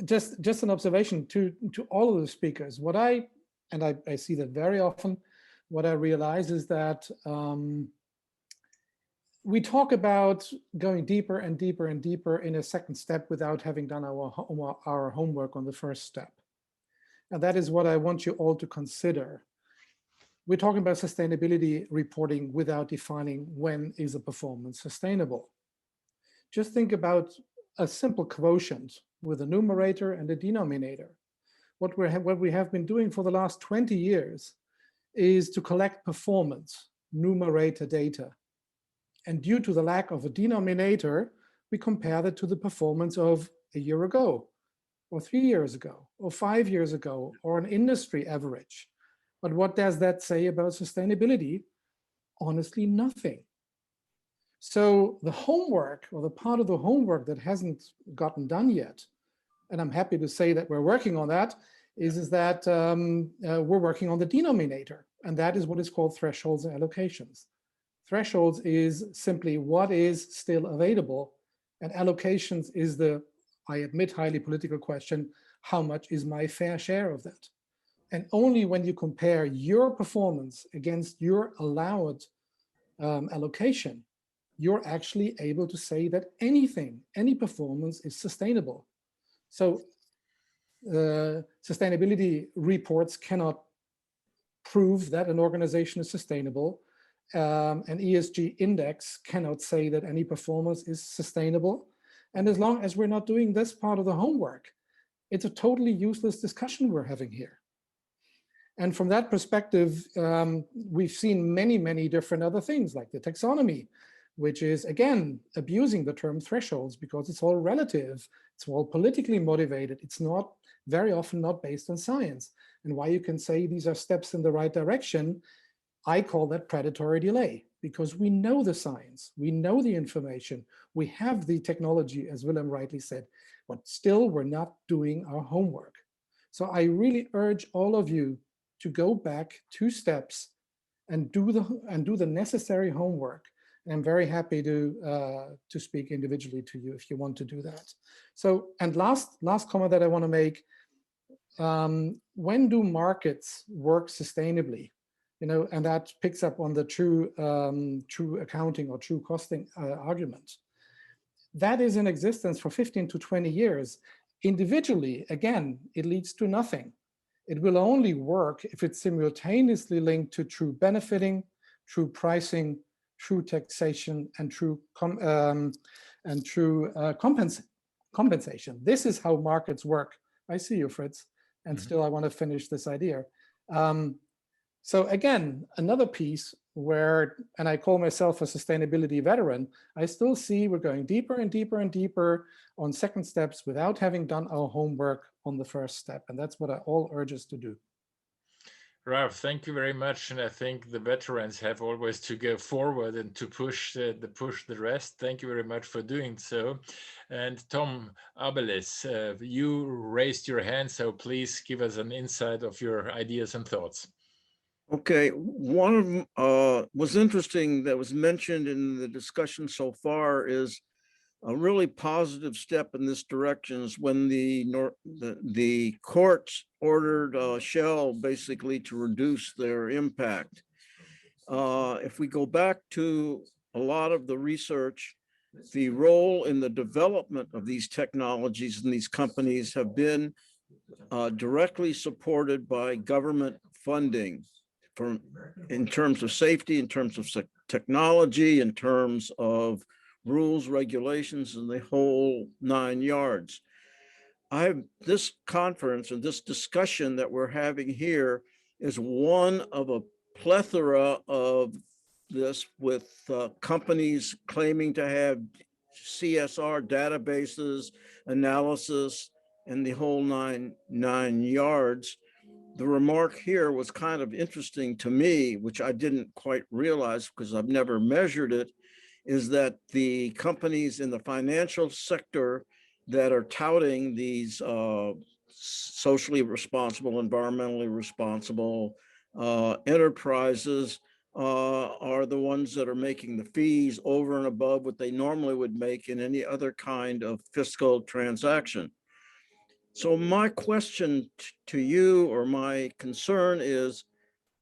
Just an observation to all of the speakers. What I see that very often, what I realize is that we talk about going deeper and deeper and deeper in a second step without having done our homework on the first step. And that is what I want you all to consider. We're talking about sustainability reporting without defining when is a performance sustainable. Just think about a simple quotient with a numerator and a denominator. What we have been doing for the last 20 years is to collect performance, numerator data. And due to the lack of a denominator, we compare that to the performance of a year ago, or 3 years ago, or 5 years ago, or an industry average. But what does that say about sustainability? Honestly, nothing. So the homework, or the part of the homework that hasn't gotten done yet, and I'm happy to say that we're working on that, is that we're working on the denominator. And that is what is called thresholds and allocations. Thresholds is simply what is still available, and allocations is the, I admit, highly political question, how much is my fair share of that? And only when you compare your performance against your allowed allocation, you're actually able to say that any performance is sustainable. So sustainability reports cannot prove that an organization is sustainable. An ESG index cannot say that any performance is sustainable. And as long as we're not doing this part of the homework, it's a totally useless discussion we're having here. And from that perspective, we've seen many, many different other things like the taxonomy, which is, again, abusing the term thresholds because it's all relative. It's all politically motivated. It's not very often not based on science. And why you can say these are steps in the right direction, I call that predatory delay, because we know the science, we know the information, we have the technology, as Willem rightly said, but still we're not doing our homework. So I really urge all of you to go back 2 steps and do the necessary homework. And I'm very happy to speak individually to you if you want to do that. So, and last comment that I want to make, when do markets work sustainably? You know, and that picks up on the true accounting or true costing argument. That is in existence for 15 to 20 years. Individually, again, it leads to nothing. It will only work if it's simultaneously linked to true benefiting, true pricing, true taxation, and true compensation. This is how markets work. I see you, Fritz, and still I want to finish this idea. So again, another piece where, and I call myself a sustainability veteran, I still see we're going deeper and deeper and deeper on second steps without having done our homework on the first step. And that's what I all urge us to do. Ralph, thank you very much. And I think the veterans have always to go forward and to push the rest. Thank you very much for doing so. And Tom Abeles, you raised your hand, so please give us an insight of your ideas and thoughts. Okay, one of them was interesting that was mentioned in the discussion so far is a really positive step in this direction is when the courts ordered Shell basically to reduce their impact. If we go back to a lot of the research, the role in the development of these technologies and these companies have been directly supported by government funding in terms of safety, in terms of technology, in terms of rules, regulations, and the whole 9 yards. this conference and this discussion that we're having here is one of a plethora of this, with companies claiming to have CSR databases, analysis, and the whole nine yards. The remark here was kind of interesting to me, which I didn't quite realize because I've never measured it, is that the companies in the financial sector that are touting these socially responsible, environmentally responsible enterprises are the ones that are making the fees over and above what they normally would make in any other kind of fiscal transaction. So my question to you, or my concern, is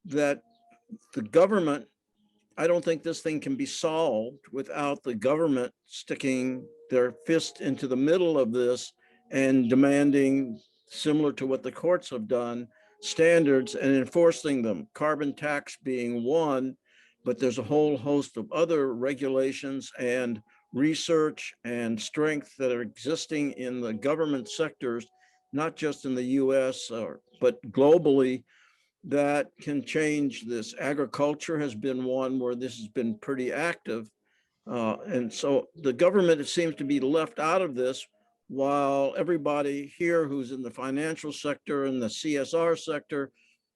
that the government, I don't think this thing can be solved without the government sticking their fist into the middle of this and demanding, similar to what the courts have done, standards and enforcing them. Carbon tax being one, but there's a whole host of other regulations and research and strength that are existing in the government sectors, not just in the US, but globally, that can change this. Agriculture has been one where this has been pretty active. And so the government, it seems to be left out of this, while everybody here who's in the financial sector and the CSR sector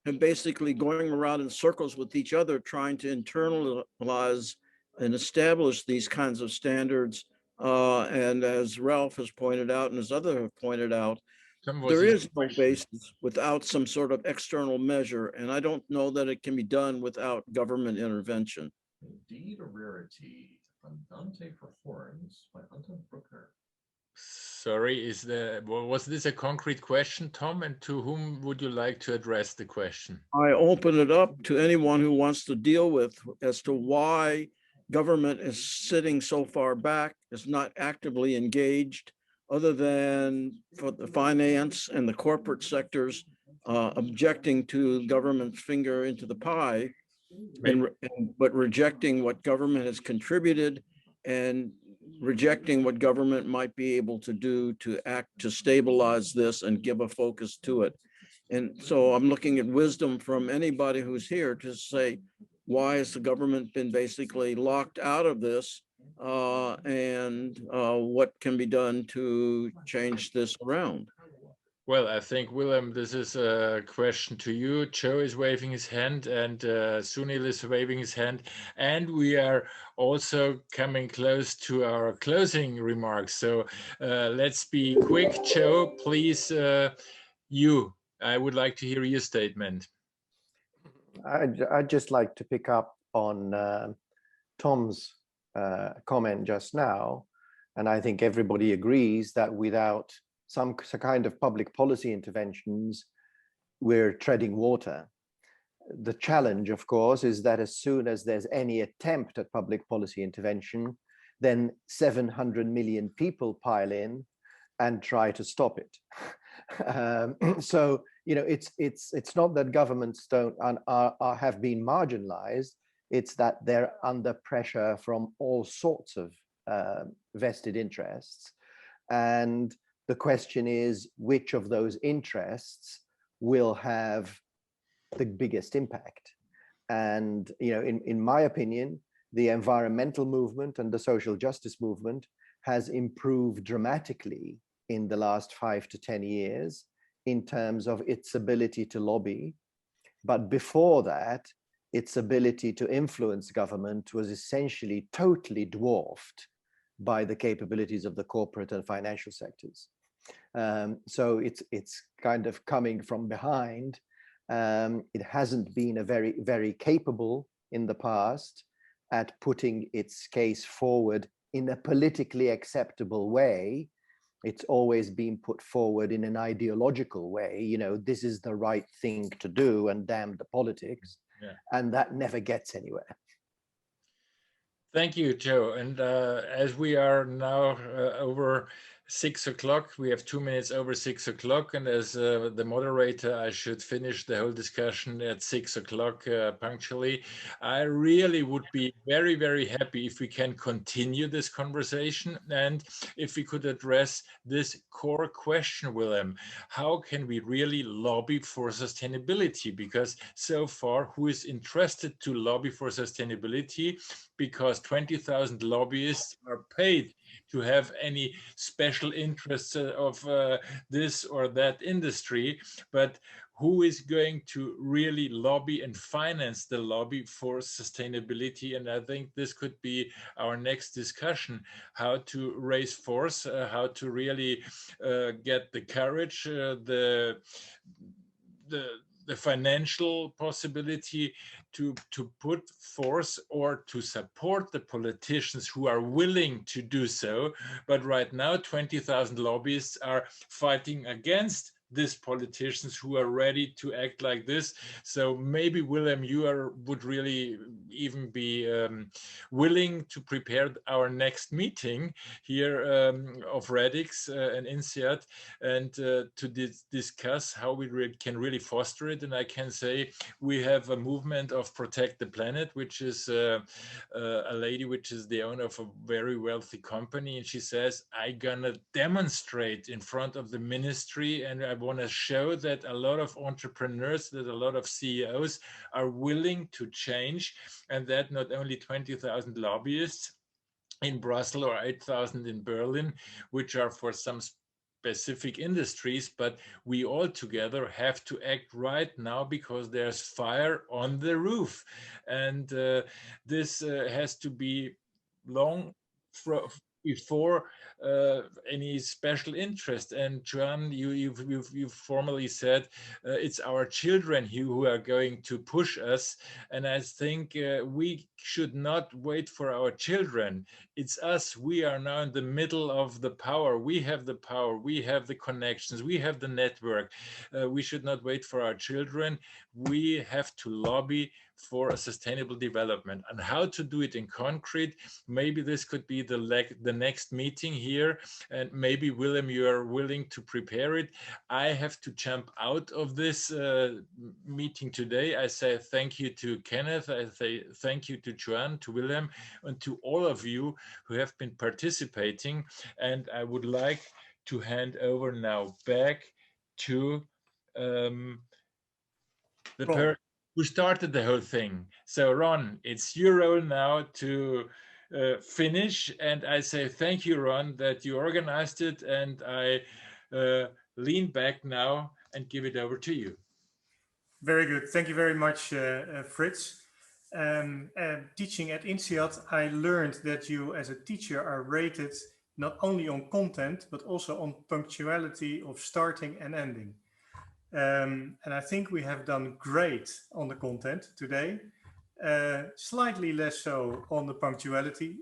have basically going around in circles with each other, trying to internalize and establish these kinds of standards. And as Ralph has pointed out, and as others have pointed out, there is no basis without some sort of external measure, and I don't know that it can be done without government intervention. Indeed, a rarity. Andante for horns by Anton Brucker. Sorry, was this a concrete question, Tom? And to whom would you like to address the question? I open it up to anyone who wants to deal with as to why government is sitting so far back, is not actively engaged, other than for the finance and the corporate sectors objecting to government's finger into the pie, but rejecting what government has contributed and rejecting what government might be able to do to act to stabilize this and give a focus to it. And so I'm looking at wisdom from anybody who's here to say, why has the government been basically locked out of this? And what can be done to change this around? Well, I think, Willem, this is a question to you. Joe is waving his hand, and Sunil is waving his hand, and we are also coming close to our closing remarks. So let's be quick. Joe, please, I would like to hear your statement. I'd just like to pick up on Tom's comment just now, and I think everybody agrees that without some kind of public policy interventions, we're treading water. The challenge, of course, is that as soon as there's any attempt at public policy intervention, then 700 million people pile in and try to stop it. So, you know, it's not that governments have been marginalized, it's that they're under pressure from all sorts of vested interests. And the question is, which of those interests will have the biggest impact? And, you know, in my opinion, the environmental movement and the social justice movement has improved dramatically in the last 5 to 10 years in terms of its ability to lobby. But before that, its ability to influence government was essentially totally dwarfed by the capabilities of the corporate and financial sectors. So it's kind of coming from behind. It hasn't been a very capable in the past at putting its case forward in a politically acceptable way. It's always been put forward in an ideological way. You know, this is the right thing to do and damn the politics. Yeah. And that never gets anywhere. Thank you, Joe. And as we are now over 6 o'clock. We have 2 minutes over 6 o'clock, and as the moderator, I should finish the whole discussion at 6 o'clock punctually. I really would be very, very happy if we can continue this conversation and if we could address this core question, Willem. How can we really lobby for sustainability? Because so far, who is interested to lobby for sustainability? Because 20,000 lobbyists are paid to have any special interests of this or that industry, but who is going to really lobby and finance the lobby for sustainability? And I think this could be our next discussion, how to raise force, how to really get the courage, the financial possibility to put force or to support the politicians who are willing to do so. But right now, 20,000 lobbyists are fighting against these politicians who are ready to act like this. So maybe, Willem, you would really even be willing to prepare our next meeting here of Radix and INSEAD, and to discuss how we can really foster it. And I can say we have a movement of Protect the Planet, which is a lady which is the owner of a very wealthy company, and she says, I'm gonna demonstrate in front of the ministry, and I want to show that a lot of entrepreneurs, that a lot of CEOs are willing to change, and that not only 20,000 lobbyists in Brussels or 8,000 in Berlin, which are for some specific industries, but we all together have to act right now because there's fire on the roof. And this has to be long before any special interest. And Joanne, you've formally said it's our children who are going to push us. And I think we should not wait for our children. It's us. We are now in the middle of the power. We have the power. We have the connections. We have the network. We should not wait for our children. We have to lobby for a sustainable development. And how to do it in concrete, maybe this could be the next meeting here, and maybe, Willem, you are willing to prepare it. I have to jump out of this meeting today. I say thank you to Kenneth, I say thank you to Joanne, to Willem, and to all of you who have been participating. And I would like to hand over now back to the person who started the whole thing. So Ron, it's your role now to finish. And I say thank you, Ron, that you organized it. And I lean back now and give it over to you. Very good. Thank you very much, Fritz. Teaching at INSEAD, I learned that you as a teacher are rated not only on content, but also on punctuality of starting and ending. And I think we have done great on the content today, slightly less so on the punctuality,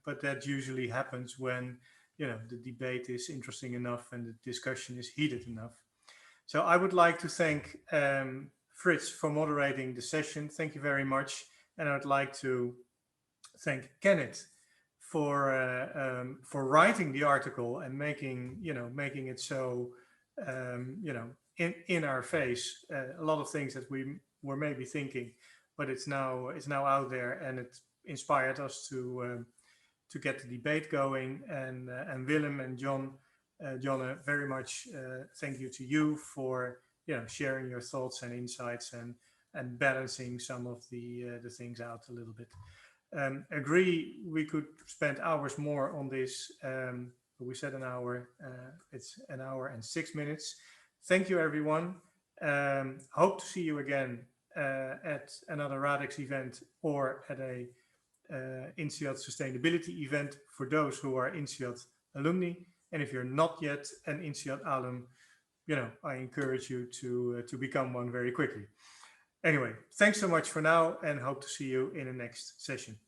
but that usually happens when, you know, the debate is interesting enough and the discussion is heated enough. So I would like to thank Fritz for moderating the session. Thank you very much. And I would like to thank Kenneth for writing the article and making it so, in our face, a lot of things that we were maybe thinking, but it's now out there, and it inspired us to get the debate going. And Willem and John, very much thank you to you for sharing your thoughts and insights and balancing some of the things out a little bit. Agree, we could spend hours more on this. But we said an hour. It's an hour and 6 minutes. Thank you, everyone. Hope to see you again at another Radix event or at a INSEAD Sustainability event for those who are INSEAD alumni. And if you're not yet an INSEAD alum, I encourage you to become one very quickly. Anyway, thanks so much for now, and hope to see you in the next session.